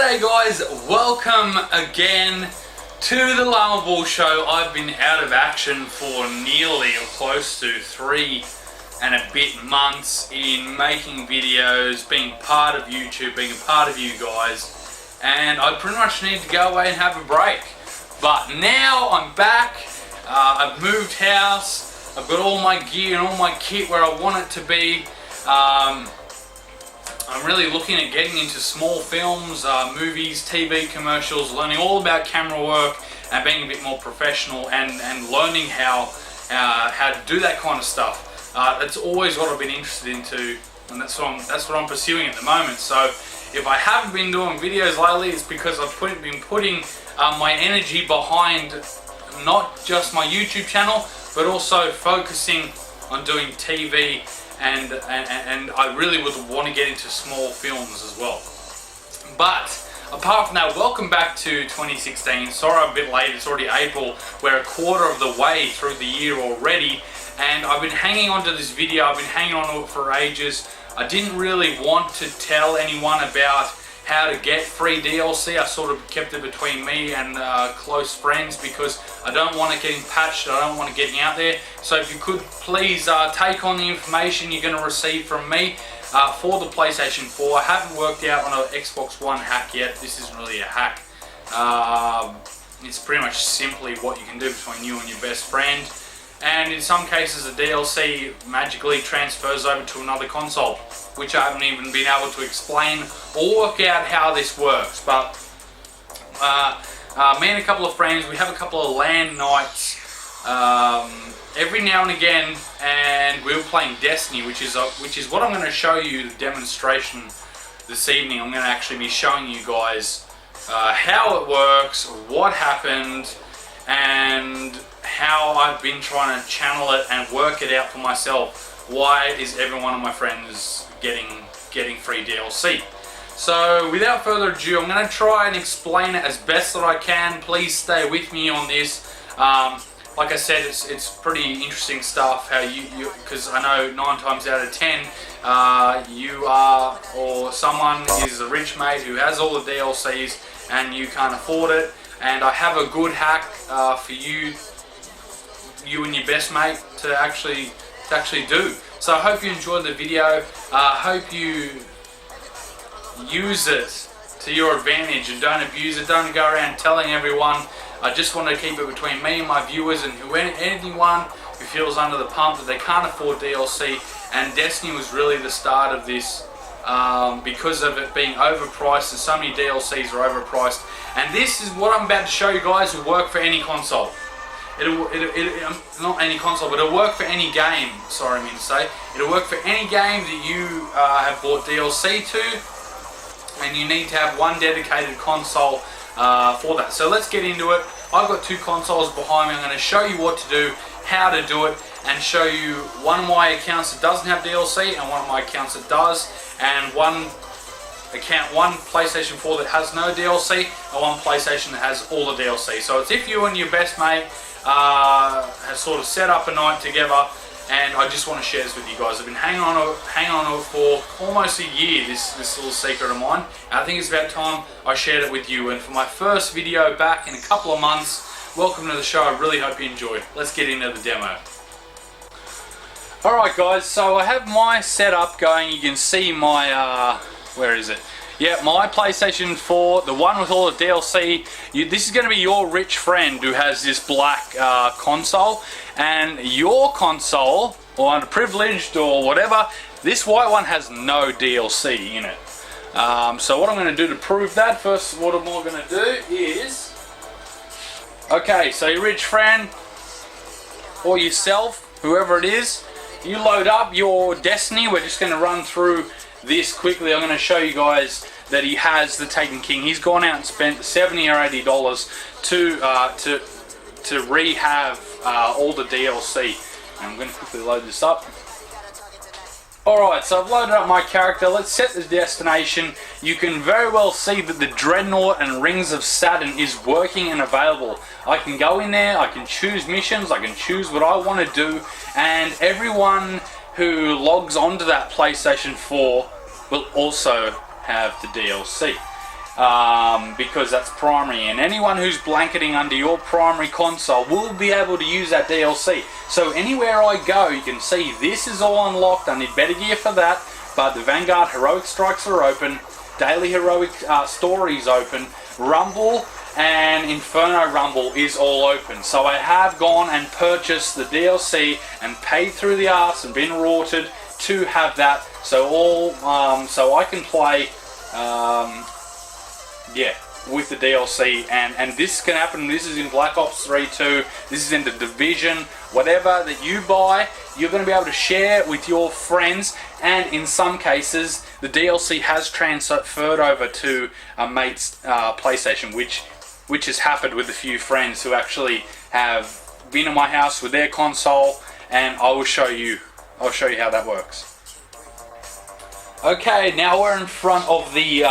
G'day guys, welcome again to the Llama Ball Show. I've been out of action for nearly or close to 3 and a bit months in making videos, being part of YouTube, being a part of you guys, and I pretty much need to go away and have a break. But now I'm back, I've moved house, I've got all my gear and all my kit where I want it to be. I'm really looking at getting into small films, movies, TV commercials, learning all about camera work and being a bit more professional and learning how to do that kind of stuff. That's always what I've been interested into, and that's what I'm pursuing at the moment. So if I haven't been doing videos lately, it's because I've been putting my energy behind not just my YouTube channel, but also focusing on doing TV. And I really would want to get into small films as well. But apart from that, welcome back to 2016. Sorry I'm a bit late, it's already April. We're a quarter of the way through the year already, and I've been hanging on to this video, I've been hanging on to it for ages. I didn't really want to tell anyone about how to get free DLC. I sort of kept it between me and close friends because I don't want it getting patched, I don't want it getting out there. So if you could please take on the information you're going to receive from me for the PlayStation 4. I haven't worked out on an Xbox One hack yet. This isn't really a hack. It's pretty much simply what you can do between you and your best friend. And in some cases the DLC magically transfers over to another console, which I haven't even been able to explain or work out how this works. But me and a couple of friends, we have a couple of LAN nights every now and again, and we were playing Destiny, which is what I'm going to show you, the demonstration this evening. I'm going to actually be showing you guys how it works, what happened, and how I've been trying to channel it and work it out for myself. Why is every one of my friends getting free DLC? So without further ado, I'm going to try and explain it as best that I can. Please stay with me on this. Like I said, it's pretty interesting stuff. How because I know 9 times out of 10, you are, or someone is a rich mate who has all the DLCs and you can't afford it. And I have a good hack for you and your best mate to actually do. So I hope you enjoyed the video. I hope you use it to your advantage and don't abuse it. Don't go around telling everyone. I just want to keep it between me and my viewers, and anyone who feels under the pump that they can't afford DLC. And Destiny was really the start of this, because of it being overpriced, and so many DLCs are overpriced. And this is what I'm about to show you guys will work for any console. Not any console, but it'll work for any game. Sorry, I mean to say. It'll work for any game that you have bought DLC to, and you need to have one dedicated console for that. So let's get into it. I've got 2 consoles behind me. I'm going to show you what to do, how to do it, and show you one of my accounts that doesn't have DLC and one of my accounts that does, and one PlayStation 4 that has no DLC and one PlayStation that has all the DLC. So it's if you and your best mate have sort of set up a night together, and I just want to share this with you guys. I've been hanging on to it for almost a year, this little secret of mine. And I think it's about time I shared it with you. And for my first video back in a couple of months, welcome to the show. I really hope you enjoyed. Let's get into the demo. Alright guys, so I have my setup going. You can see my, where is it? Yeah, my PlayStation 4, the one with all the DLC. This is going to be your rich friend who has this black console, and your console, or underprivileged or whatever, this white one has no DLC in it. So what I'm going to do to prove that, first what I'm going to do is, okay, so your rich friend, or yourself, whoever it is, you load up your Destiny. We're just going to run through this quickly. I'm going to show you guys that he has the Taken King. He's gone out and spent $70 or $80 to rehab all the DLC. And I'm going to quickly load this up. Alright, so I've loaded up my character. Let's set the destination. You can very well see that the Dreadnought and Rings of Saturn is working and available. I can go in there, I can choose missions, I can choose what I want to do, and everyone who logs onto that PlayStation 4 will also have the DLC. because that's primary, and anyone who's blanketing under your primary console will be able to use that DLC. So anywhere I go, you can see this is all unlocked. I need better gear for that, but the Vanguard Heroic Strikes are open, Daily Heroic Stories open, Rumble and Inferno Rumble is all open. So I have gone and purchased the DLC and paid through the arse and been rorted to have that. So so I can play with the DLC, and this can happen. This is in Black Ops 3 too. This is in the Division. Whatever that you buy, you're going to be able to share with your friends, and in some cases the DLC has transferred over to a mate's PlayStation, which has happened with a few friends who actually have been in my house with their console, and I'll show you how that works. Okay, now we're in front of the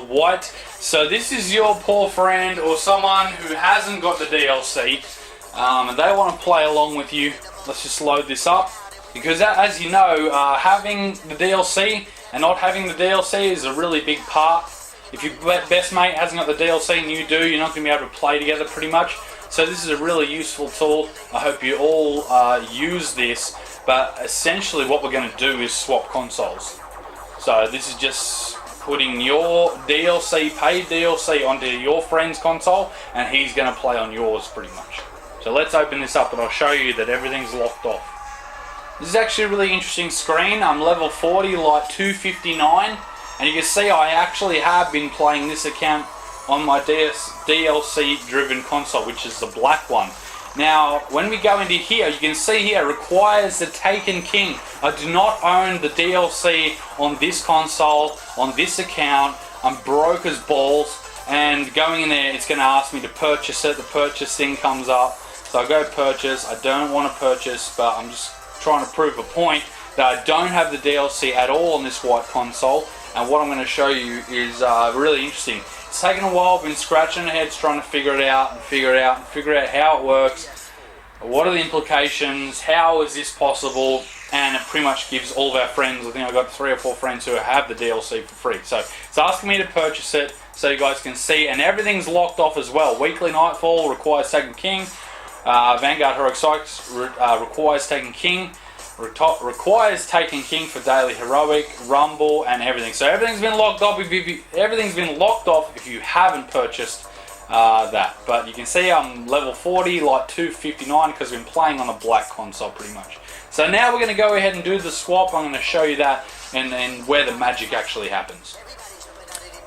white. So this is your poor friend or someone who hasn't got the DLC, and they want to play along with you. Let's just load this up, because as you know, having the DLC and not having the DLC is a really big part. If your best mate hasn't got the DLC and you do, you're not going to be able to play together pretty much. So this is a really useful tool. I hope you all use this, but essentially what we're going to do is swap consoles. So this is just putting your DLC, paid DLC, onto your friend's console, and he's going to play on yours pretty much. So let's open this up and I'll show you that everything's locked off. This is actually a really interesting screen. I'm level 40, light 259, and you can see I actually have been playing this account on my DLC driven console, which is the black one. Now, when we go into here, you can see here, requires the Taken King. I do not own the DLC on this console, on this account. I'm broke as balls, and going in there, it's going to ask me to purchase it. The purchase thing comes up, so I go purchase. I don't want to purchase, but I'm just trying to prove a point that I don't have the DLC at all on this white console, and what I'm going to show you is really interesting. It's taken a while. I've been scratching my head trying to figure it out how it works. What are the implications? How is this possible? And it pretty much gives all of our friends, I think I've got 3 or 4 friends who have the DLC for free. So it's asking me to purchase it so you guys can see, and everything's locked off as well. Weekly Nightfall requires Taken King. Vanguard Heroic Strikes requires Taken King. Requires Taken King for Daily Heroic, Rumble, and everything. So everything's been locked off. Everything's been locked off if you haven't purchased that. But you can see I'm level 40, like 259, because I've been playing on a black console pretty much. So now we're going to go ahead and do the swap. I'm going to show you that and where the magic actually happens.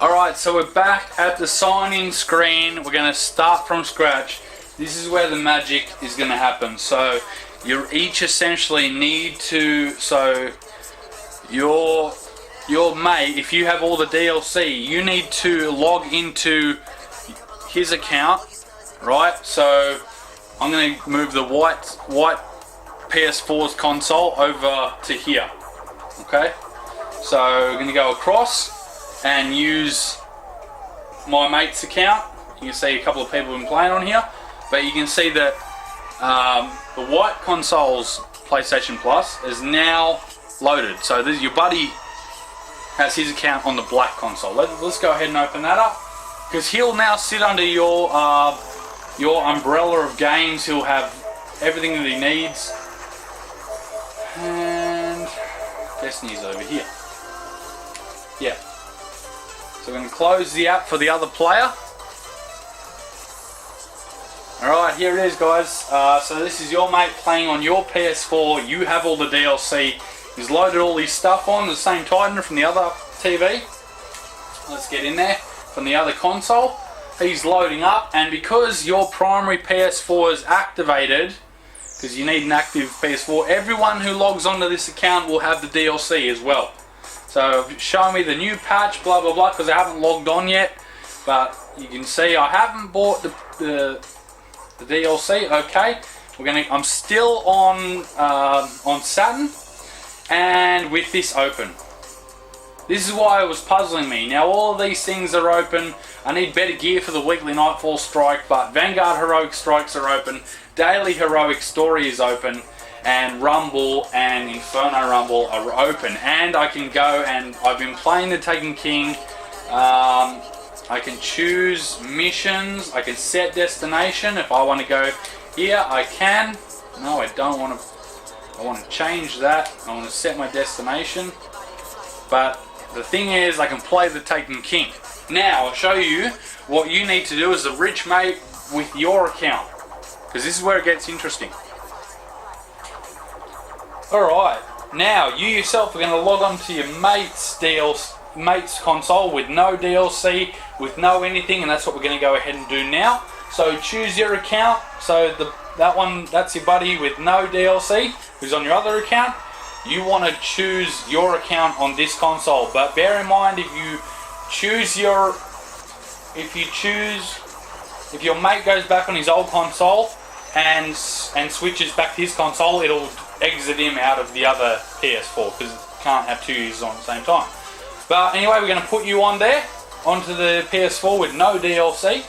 Alright, so we're back at the sign-in screen. We're going to start from scratch. This is where the magic is going to happen. So you each essentially need to, so your mate, if you have all the DLC, you need to log into his account, right? So I'm going to move the white PS4's console over to here, okay? So we're going to go across and use my mate's account. You can see a couple of people have been playing on here, but you can see that the white console's PlayStation Plus is now loaded. So this, your buddy has his account on the black console. Let's go ahead and open that up, because he'll now sit under your umbrella of games. He'll have everything that he needs. And Destiny's over here. Yeah. So we're going to close the app for the other player. Alright, here it is, guys. So this is your mate playing on your PS4. You have all the DLC. He's loaded all his stuff on, the same Titan from the other TV. Let's get in there from the other console. He's loading up, and because your primary PS4 is activated, because you need an active PS4, everyone who logs onto this account will have the DLC as well. So show me the new patch, blah blah blah, because I haven't logged on yet. But you can see I haven't bought the DLC. Okay, I'm still on Saturn, and with this open. This is why it was puzzling me. Now all of these things are open. I need better gear for the weekly Nightfall strike, but Vanguard Heroic Strikes are open, Daily Heroic Story is open, and Rumble and Inferno Rumble are open. And I can go, and I've been playing the Taken King I can choose missions. I can set destination. If I want to go here, I can. No, I don't want to. I want to change that. I want to set my destination. But the thing is, I can play the Taken King. Now, I'll show you what you need to do as a rich mate with your account. Because this is where it gets interesting. Alright, now you yourself are going to log on to your mate's console with no DLC, with no anything, and that's what we're going to go ahead and do now. So choose your account. So that's your buddy with no DLC, who's on your other account. You want to choose your account on this console, but bear in mind if your mate goes back on his old console and switches back to his console, it'll exit him out of the other PS4 because it can't have two users on at the same time. But anyway, we're going to put you on there, onto the PS4 with no DLC.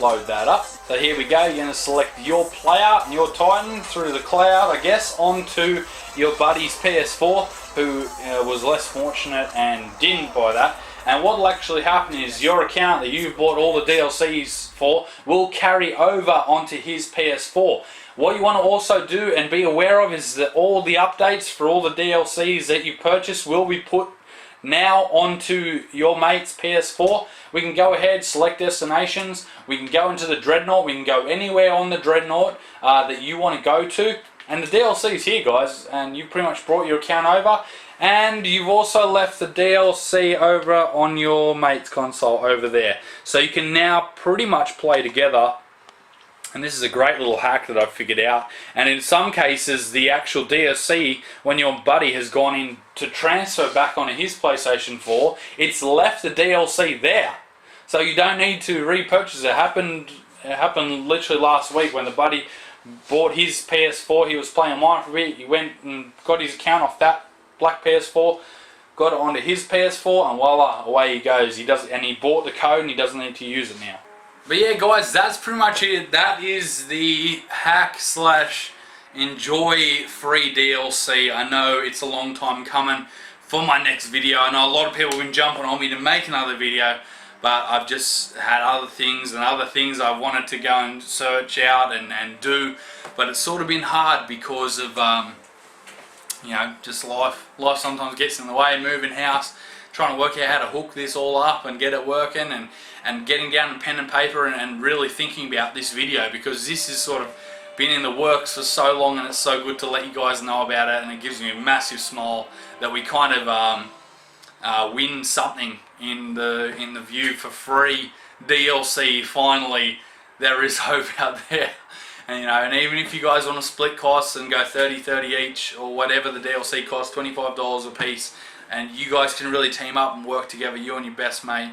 Load that up. So here we go. You're going to select your player and your Titan through the cloud, I guess, onto your buddy's PS4, who was less fortunate and didn't buy that. And what will actually happen is your account that you've bought all the DLCs for will carry over onto his PS4. What you want to also do and be aware of is that all the updates for all the DLCs that you purchase will be put now onto your mate's PS4. We can go ahead, select destinations, we can go into the Dreadnought, we can go anywhere on the Dreadnought that you want to go to. And the DLC is here, guys, and you've pretty much brought your account over. And you've also left the DLC over on your mate's console over there. So you can now pretty much play together. And this is a great little hack that I've figured out. And in some cases, the actual DLC, when your buddy has gone in to transfer back onto his PlayStation 4, it's left the DLC there. So you don't need to repurchase it. It happened literally last week when the buddy bought his PS4. He was playing mine for a bit. He went and got his account off that black PS4, got it onto his PS4, and voila, away he goes. He bought the code and he doesn't need to use it now. But yeah, guys, that's pretty much it. That is the hack / enjoy free DLC. I know it's a long time coming for my next video. I know a lot of people have been jumping on me to make another video, but I've just had other things I wanted to go and search out and do. But it's sort of been hard because of you know, just life. Life sometimes gets in the way, moving house, trying to work out how to hook this all up and get it working, and getting down to pen and paper and really thinking about this video, because this has sort of been in the works for so long, and it's so good to let you guys know about it, and it gives me a massive smile that we kind of win something in the view for free DLC. Finally, there is hope out there. And, you know, and even if you guys want to split costs and go 30 each, or whatever the DLC costs, $25 a piece, and you guys can really team up and work together, you and your best mate.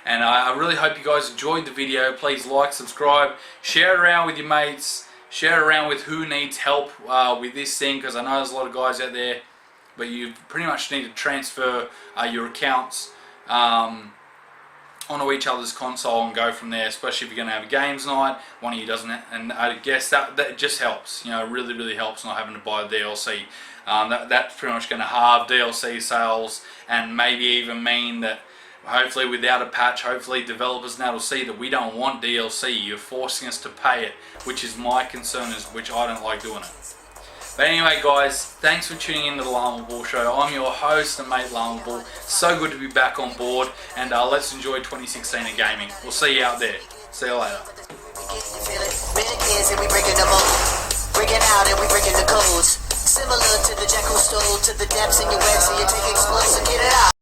And I really hope you guys enjoyed the video. Please like, subscribe, share it around with your mates, share it around with who needs help with this thing, because I know there's a lot of guys out there, but you pretty much need to transfer your accounts onto each other's console and go from there, especially if you're going to have a games night, one of you doesn't, and I guess that just helps, you know, really helps not having to buy the DLC. That's pretty much going to halve DLC sales, and maybe even mean that hopefully without a patch, hopefully developers now will see that we don't want DLC, you're forcing us to pay it, which is my concern, which I don't like doing it. But anyway, guys, thanks for tuning in to the Llama Bull Show. I'm your host and mate, Llama Bull. So good to be back on board, and let's enjoy 2016 in gaming. We'll see you out there. See you later. Breaking out and we breaking the codes. Similar to the jackal stole to the depths in your web, so you take explosive, get it out.